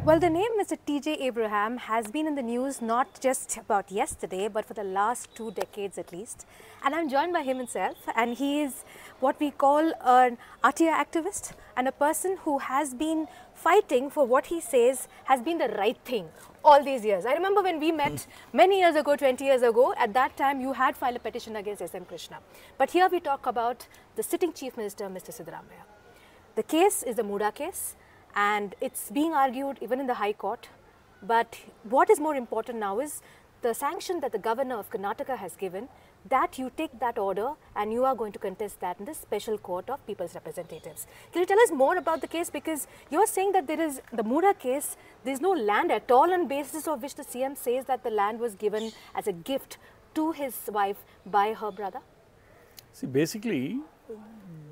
Well, the name Mr. T.J. Abraham has been in the news not just about yesterday, but for the last 2 decades at least. And I'm joined by him himself, and he is what we call an RTI activist and a person who has been fighting for what he says has been the right thing all these years. I remember when we met many years ago, 20 years ago, at that time you had filed a petition against SM Krishna. But here we talk about the sitting Chief Minister, Mr. Siddaramaiah. The case is the Muda case, and it's being argued even in the High Court. But what is more important now is the sanction that the Governor of Karnataka has given, that you take that order and you are going to contest that in the Special Court of People's Representatives. Can you tell us more about the case? Because you're saying that there is the Muda case, there's no land at all on basis of which the CM says that the land was given as a gift to his wife by her brother. See, basically,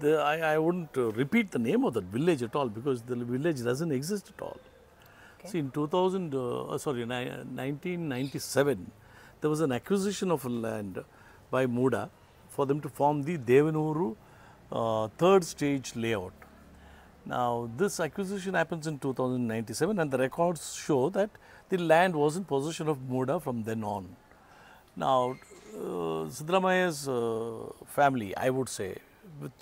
I wouldn't repeat the name of that village at all, because the village doesn't exist at all. Okay. See, in 1997, there was an acquisition of land by Muda for them to form the Devanuru third stage layout. Now, this acquisition happens in 2097, and the records show that the land was in possession of Muda from then on. Now, Siddaramaiah's family, I would say, with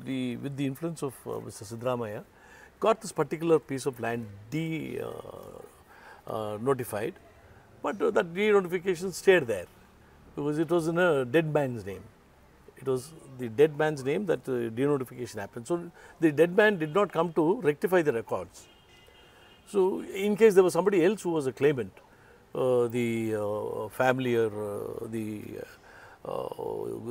the influence of Mr. Siddaramaiah, got this particular piece of land notified, but that de-notification stayed there because it was in a dead man's name. It was the dead man's name that de-notification happened. So, the dead man did not come to rectify the records. So, in case there was somebody else who was a claimant, the family or the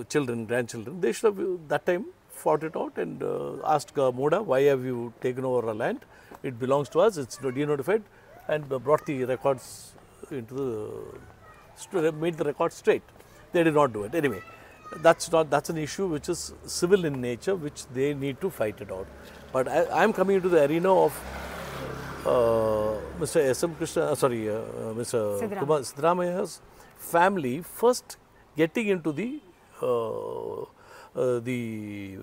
children, grandchildren, they should have that time fought it out and asked Muda, why have you taken over our land? It belongs to us, it's de-notified, and brought the records into the, made the records straight. They did not do it. Anyway, that's an issue which is civil in nature, which they need to fight it out. But I am coming into the arena of Mr. SM Krishna, Mr. Siddaramaiah's family first getting into the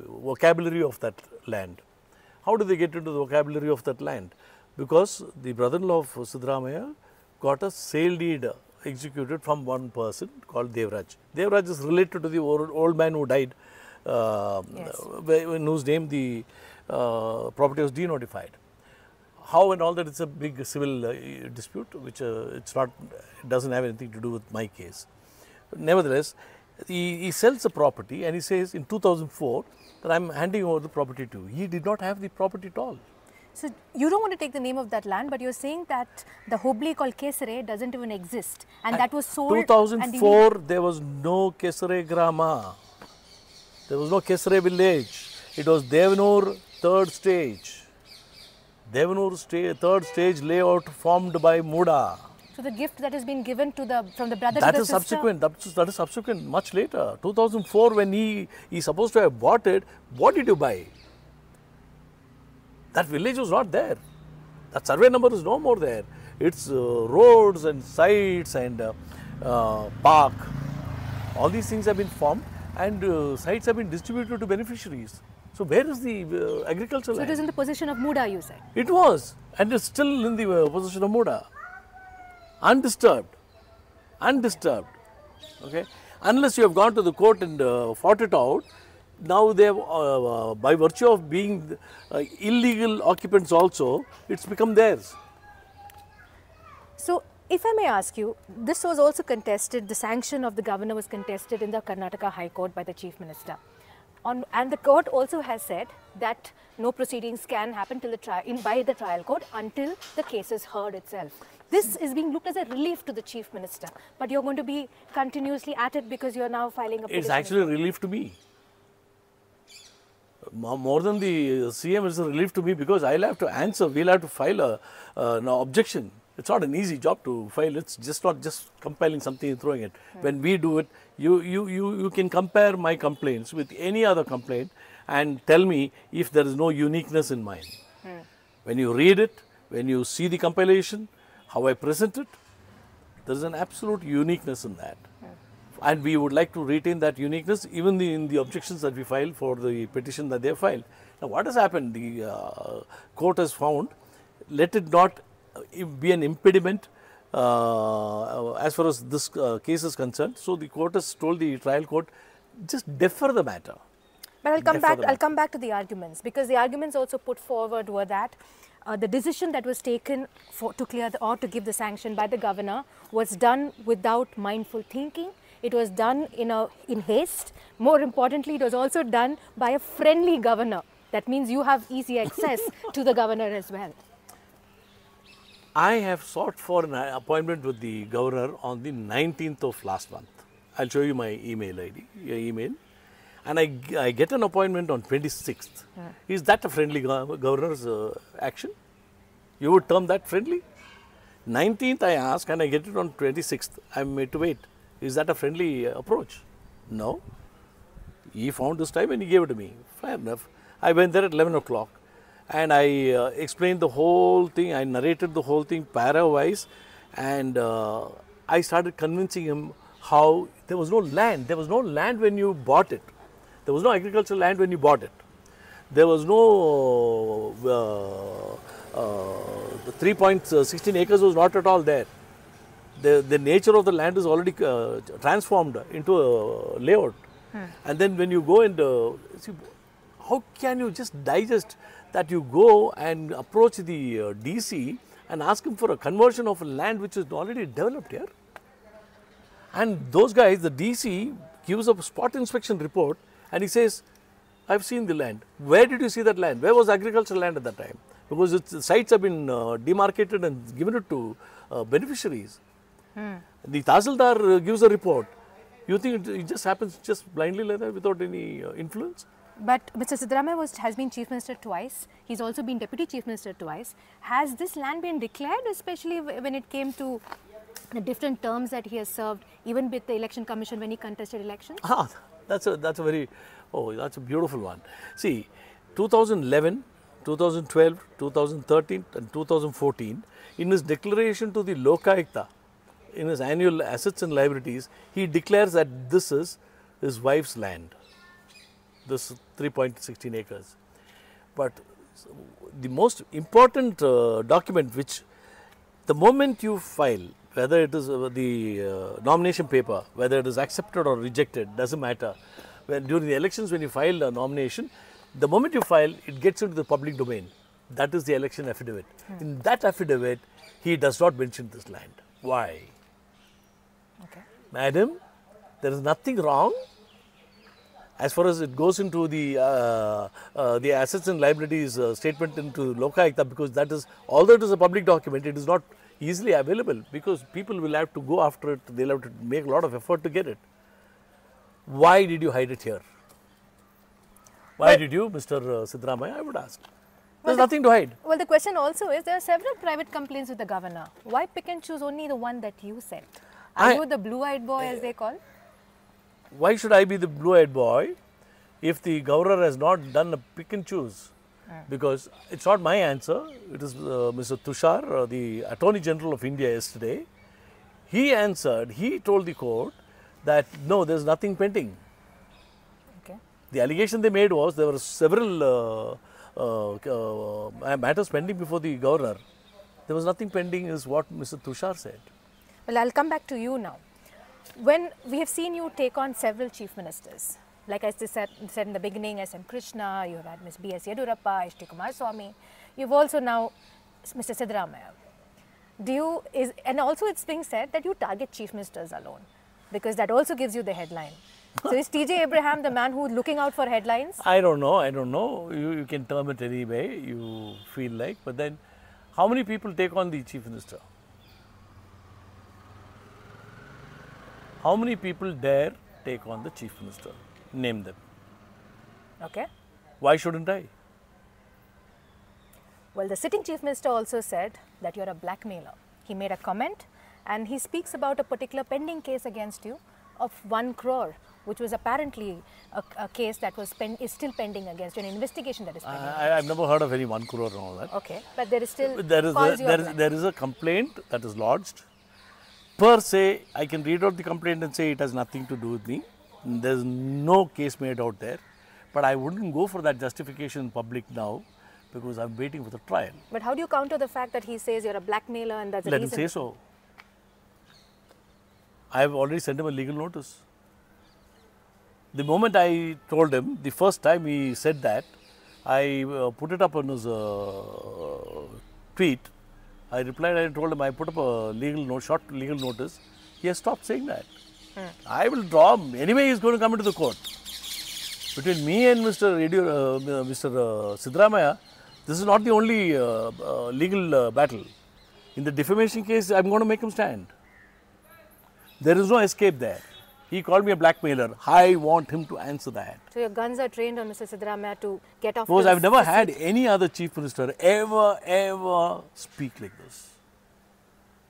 vocabulary of that land. How do they get into the vocabulary of that land? Because the brother-in-law of Siddaramaiah got a sale deed executed from one person called Devraj. Devraj is related to the old man who died, in whose name the property was denotified. How and all that, it's a big civil dispute, which it doesn't have anything to do with my case. Nevertheless, he sells the property and he says in 2004 that I am handing over the property to you. He did not have the property at all. So, you don't want to take the name of that land, but you're saying that the Hobli called Kesare doesn't even exist, and that was sold. 2004, there was no Kesare Grama. There was no Kesare village. It was Devanur third stage. Devanur third stage layout formed by Muda. So, the gift that has been given to from the brother that to the is sister? Subsequent. That is subsequent, much later. 2004, when he's supposed to have bought it, what did you buy? That village was not there. That survey number is no more there. It's roads and sites and park. All these things have been formed, and sites have been distributed to beneficiaries. So, where is the agricultural land? So, it is in the possession of Muda, you said? It was, and it's still in the possession of Muda. Undisturbed. Okay. Unless you have gone to the court and fought it out, now they have, by virtue of being illegal occupants also, it's become theirs. So, if I may ask you, this was also contested, the sanction of the governor was contested in the Karnataka High Court by the Chief Minister. And the court also has said that no proceedings can happen till by the trial court until the case is heard itself. This is being looked as a relief to the Chief Minister, but you're going to be continuously at it because you're now filing a petition. It's actually a relief to me. More than the CM, it's a relief to me because I'll have to answer, we'll have to file an objection. It's not an easy job to file, it's just not just compiling something and throwing it. When we do it, you can compare my complaints with any other complaint and tell me if there is no uniqueness in mine. When you read it, when you see the compilation, how I present it, there is an absolute uniqueness in that. And we would like to retain that uniqueness even in the objections that we file for the petition that they have filed. Now, what has happened? The court has found, let it not be an impediment as far as this case is concerned. So the court has told the trial court, just defer the matter. But I'll come back to the arguments, because the arguments also put forward were that the decision that was taken to clear or to give the sanction by the governor was done without mindful thinking. It was done in haste. More importantly, it was also done by a friendly governor. That means you have easy access to the governor as well. I have sought for an appointment with the governor on the 19th of last month. I'll show you my email ID, your email. And I get an appointment on 26th. Is that a friendly governor's action? You would term that friendly? 19th I ask and I get it on 26th. I'm made to wait. Is that a friendly approach? No. He found this time and he gave it to me. Fair enough. I went there at 11 o'clock and I explained the whole thing. I narrated the whole thing para-wise, and I started convincing him how there was no land. There was no land when you bought it. There was no agricultural land when you bought it. There was no, the 3.16 acres was not at all there. The nature of the land is already transformed into a layout. And then when you go and, see, how can you just digest that you go and approach the DC and ask him for a conversion of a land which is already developed here? And those guys, the DC gives a spot inspection report and he says, I've seen the land. Where did you see that land? Where was agricultural land at that time? Because its sites have been demarcated and given it to beneficiaries. The Tahsildar gives a report. You think it just happens just blindly like that without any influence? But Mr. Siddaramaiah has been Chief Minister twice. He's also been Deputy Chief Minister twice. Has this land been declared, especially when it came to the different terms that he has served, even with the Election Commission when he contested elections? That's a very, that's a beautiful one. See, 2011, 2012, 2013 and 2014, in his declaration to the Lokayukta, in his annual assets and liabilities, he declares that this is his wife's land, this 3.16 acres. But the most important document which, the moment you file, whether it is the nomination paper, whether it is accepted or rejected, doesn't matter. When during the elections, when you file a nomination, the moment you file, it gets into the public domain. That is the election affidavit. In that affidavit, he does not mention this land. Why? Okay. Madam, there is nothing wrong as far as it goes into the assets and liabilities statement into Lokayukta, because that is, although it is a public document, it is not easily available because people will have to go after it, they'll have to make a lot of effort to get it. Why did you hide it here? Why did you, Mr. Siddaramaiah, I would ask. There's nothing to hide. Well, the question also is, there are several private complaints with the governor. Why pick and choose only the one that you sent? Are you the blue-eyed boy, as they call? Why should I be the blue-eyed boy if the governor has not done a pick and choose? Because it's not my answer, it is Mr. Tushar, the Attorney General of India yesterday. He answered, he told the court that no, there's nothing pending. Okay. The allegation they made was there were several matters pending before the governor. There was nothing pending is what Mr. Tushar said. Well, I'll come back to you now. When we have seen you take on several chief ministers, like I said in the beginning, SM Krishna, you have had Ms. BS Yediyurappa, HT Kumaraswamy, you've also now Mr. Siddaramaiah. And also it's being said that you target chief ministers alone, because that also gives you the headline. So is TJ Abraham the man who's looking out for headlines? I don't know. You can term it any way you feel like, but then how many people take on the chief minister? How many people dare take on the chief minister? Name them. Okay. Why shouldn't I? Well, the sitting chief minister also said that you're a blackmailer. He made a comment and he speaks about a particular pending case against you of 1 crore, which was apparently a case that is still pending against you, an investigation that is pending. I've never heard of any 1 crore and all that. Okay, but there is still there is a complaint that is lodged. Per se, I can read out the complaint and say it has nothing to do with me. There's no case made out there. But I wouldn't go for that justification in public now, because I'm waiting for the trial. But how do you counter the fact that he says you're a blackmailer and that's the Let reason? him say so. I've already sent him a legal notice. The moment I told him, the first time he said that, I put it up on his tweet. I replied, I told him I put up a short legal notice. He has stopped saying that. I will draw him. Anyway, he's going to come into the court. Between me and Mr. Siddaramaiah, this is not the only legal battle. In the defamation case, I'm going to make him stand. There is no escape there. He called me a blackmailer. I want him to answer that. So your guns are trained on Mr. Siddaramaiah to get off. Because I've never had any other chief minister ever speak like this.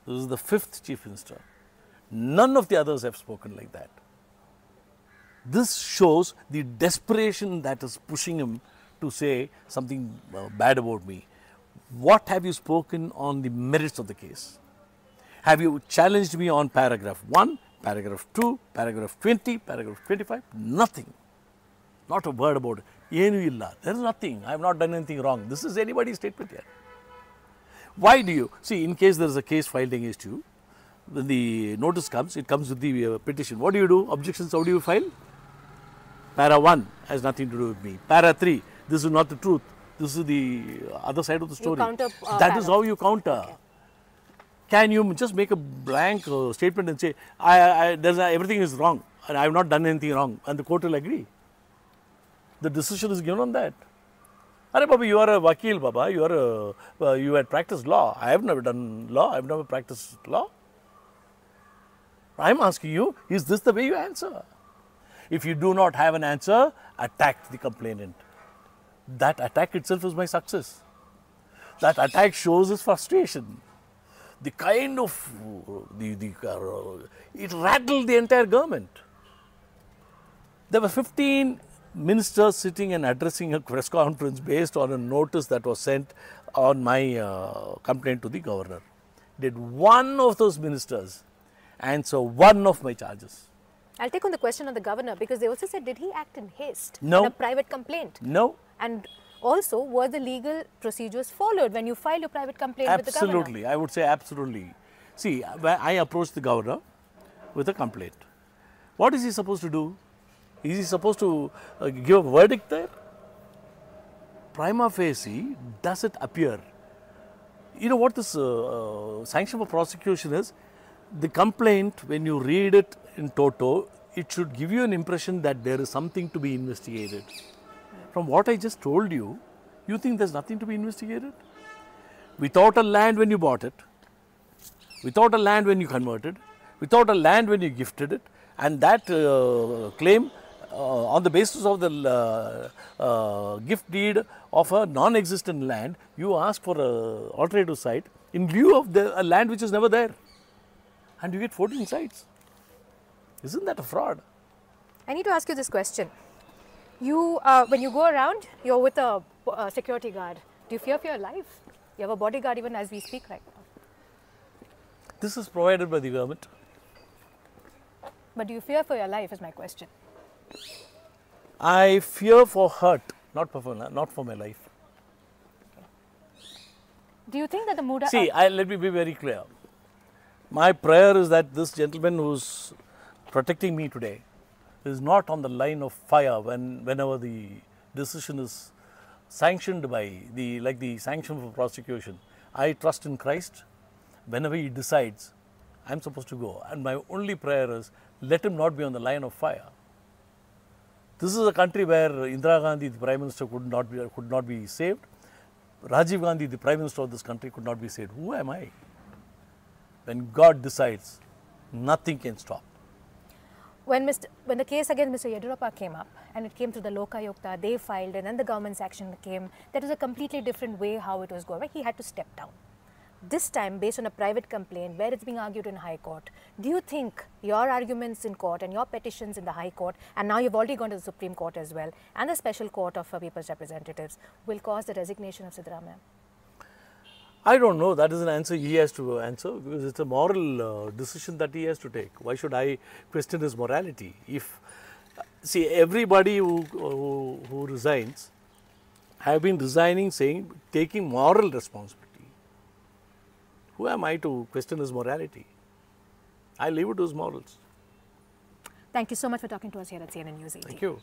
This is the 5th chief minister. None of the others have spoken like that. This shows the desperation that is pushing him to say something bad about me. What have you spoken on the merits of the case? Have you challenged me on paragraph 1, paragraph 2, paragraph 20, paragraph 25? Nothing. Not a word about it. There is nothing. I have not done anything wrong. This is anybody's statement here. Why do you? See, in case there is a case filed against you, when the notice comes, it comes with the petition. What do you do? Objections, how do you file? Para 1 has nothing to do with me. Para 3, this is not the truth. This is the other side of the story. You counter, that is how you counter. Okay. Can you just make a blank statement and say, everything is wrong and I have not done anything wrong, and the court will agree? The decision is given on that. Arey Baba, you are a vakil, Baba. You had practiced law. I have never done law. I have never practiced law. I am asking you, is this the way you answer? If you do not have an answer, attack the complainant. That attack itself is my success. That attack shows his frustration. The kind of, it rattled the entire government. There were 15 ministers sitting and addressing a press conference based on a notice that was sent on my complaint to the governor. Did one of those ministers answer one of my charges? I'll take on the question of the governor, because they also said, did he act in haste? No. In a private complaint? No. And also, were the legal procedures followed when you filed your private complaint with the governor? Absolutely. I would say absolutely. See, I approached the governor with a complaint. What is he supposed to do? Is he supposed to give a verdict there? Prima facie, does it appear? You know what this sanction for prosecution is? The complaint, when you read it in toto, it should give you an impression that there is something to be investigated. From what I just told you, you think there's nothing to be investigated? Without a land when you bought it, without a land when you converted, without a land when you gifted it, and that claim on the basis of the gift deed of a non-existent land, you ask for an alternative site in lieu of a land which is never there, and you get 14 sites. Isn't that a fraud? I need to ask you this question. You, when you go around, you're with a security guard. Do you fear for your life? You have a bodyguard even as we speak right now. This is provided by the government. But do you fear for your life is my question. I fear for hurt, not for my life. Do you think that the Muda... See, let me be very clear. My prayer is that this gentleman who's protecting me today is not on the line of fire whenever the decision is sanctioned by like the sanction for prosecution. I trust in Christ. Whenever he decides, I'm supposed to go. And my only prayer is, let him not be on the line of fire. This is a country where Indira Gandhi, the Prime Minister, could not be saved. Rajiv Gandhi, the Prime Minister of this country, could not be saved. Who am I? When God decides, nothing can stop. When the case against Mr. Yediyurappa came up and it came to the Lokayukta, they filed and then the government's action came, that was a completely different way how it was going. He had to step down. This time, based on a private complaint where it's being argued in High Court, do you think your arguments in court and your petitions in the High Court, and now you've already gone to the Supreme Court as well, and the Special Court of People's Representatives, will cause the resignation of Siddaramaiah? I don't know. That is an answer he has to answer, because it's a moral decision that he has to take. Why should I question his morality? See, everybody who resigns I have been resigning, saying, taking moral responsibility. Who am I to question his morality? I leave it to his morals. Thank you so much for talking to us here at CNN News 18. Thank you.